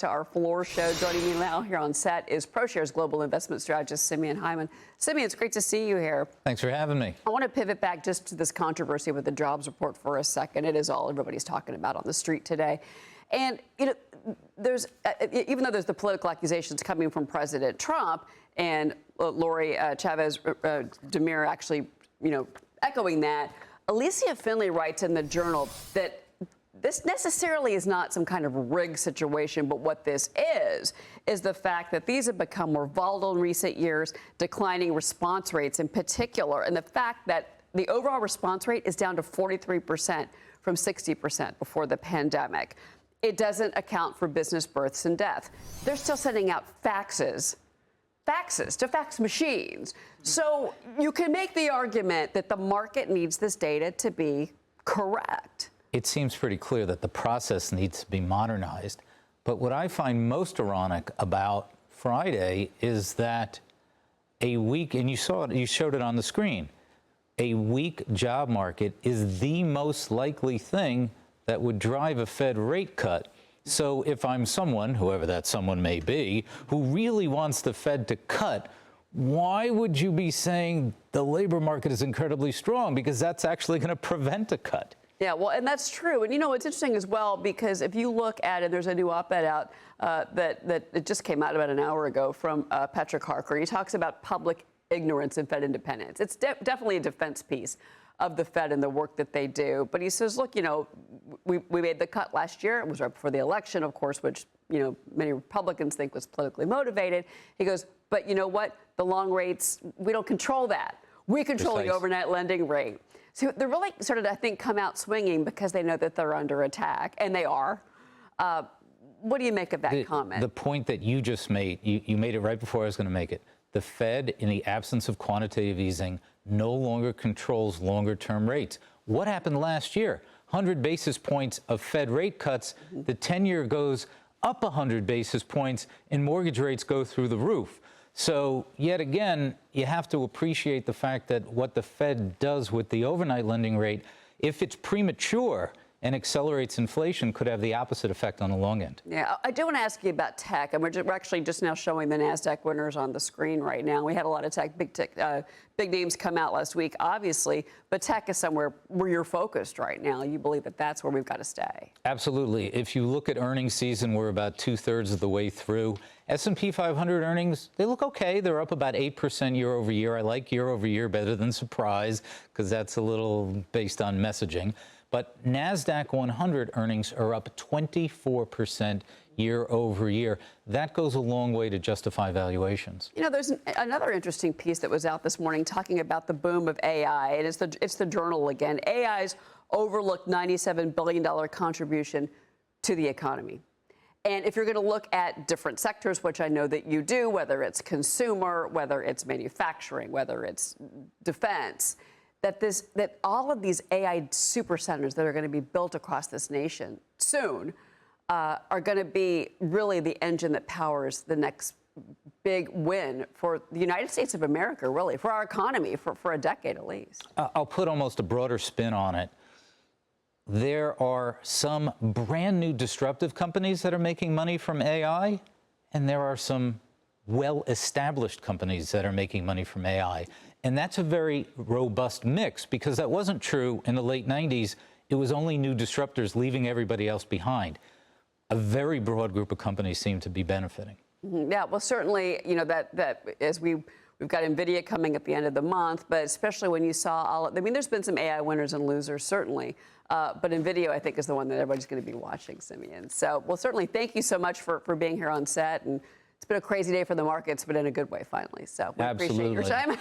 To our floor show. Joining me now here on set is Proshares Global Investment strategist Simeon Hyman. Simeon, it's great to see you here. Thanks for having me. I want to pivot back just to this controversy with the jobs report for a second. It is all everybody's talking about on the street today. And, there's even though there's the political accusations coming from President Trump and Lori Chavez Demir actually, echoing that, Alicia Finley writes in the Journal that this necessarily is not some kind of rigged situation, but what this is the fact that these have become more volatile in recent years, declining response rates in particular, and the fact that the overall response rate is down to 43% from 60% before the pandemic. It doesn't account for business births and death. They're still sending out faxes to fax machines. So you can make the argument that the market needs this data to be correct. It seems pretty clear that the process needs to be modernized. But what I find most ironic about Friday is that a weak, and you saw it, you showed it on the screen, a weak job market is the most likely thing that would drive a Fed rate cut. So if I'm someone, whoever that someone may be, who really wants the Fed to cut, why would you be saying the labor market is incredibly strong? Because that's actually going to prevent a cut. Yeah, well, and that's true. And, it's interesting as well, because if you look at it, there's a new op-ed out that it just came out about an hour ago from Patrick Harker. He talks about public ignorance and Fed independence. It's definitely a defense piece of the Fed and the work that they do. But he says, look, we made the cut last year. It was right before the election, of course, which, many Republicans think was politically motivated. He goes, but you know what? The long rates, we don't control that. We control the overnight lending rate. So they're really sort of, I think, come out swinging because they know that they're under attack, and they are. What do you make of that comment? The point that you just made, you made it right before I was going to make it. The Fed, in the absence of quantitative easing, no longer controls longer-term rates. What happened last year? 100 basis points of Fed rate cuts. The 10-year goes up 100 basis points, and mortgage rates go through the roof. So, yet again, you have to appreciate the fact that what the Fed does with the overnight lending rate, if it's premature and accelerates inflation, could have the opposite effect on the long end. Yeah, I do want to ask you about tech, and we're actually just now showing the NASDAQ winners on the screen right now. We had a lot of big names come out last week, obviously, but tech is somewhere where you're focused right now. You believe that that's where we've got to stay. Absolutely. If you look at earnings season, we're about 2/3 of the way through. S&P 500 earnings, they look okay. They're up about 8% year over year. I like year over year better than surprise because that's a little based on messaging. But NASDAQ 100 earnings are up 24% year over year. That goes a long way to justify valuations. There's another interesting piece that was out this morning talking about the boom of AI, and it's the Journal again. AI's overlooked $97 billion contribution to the economy. And if you're going to look at different sectors, which I know that you do, whether it's consumer, whether it's manufacturing, whether it's defense, that all of these AI super centers that are going to be built across this nation soon are going to be really the engine that powers the next big win for the United States of America, really, for our economy, for a decade at least. I'll put almost a broader spin on it. There are some brand new disruptive companies that are making money from AI, and there are some well-established companies that are making money from AI. And that's a very robust mix, because that wasn't true in the late 90s. It was only new disruptors leaving everybody else behind. A very broad group of companies seem to be benefiting. Yeah, well, certainly, that as we've got NVIDIA coming at the end of the month, but especially when you saw there's been some AI winners and losers, certainly. But NVIDIA, I think, is the one that everybody's going to be watching, Simeon. So, well, certainly, thank you so much for being here on set. And it's been a crazy day for the markets, but in a good way, finally. So we appreciate your time.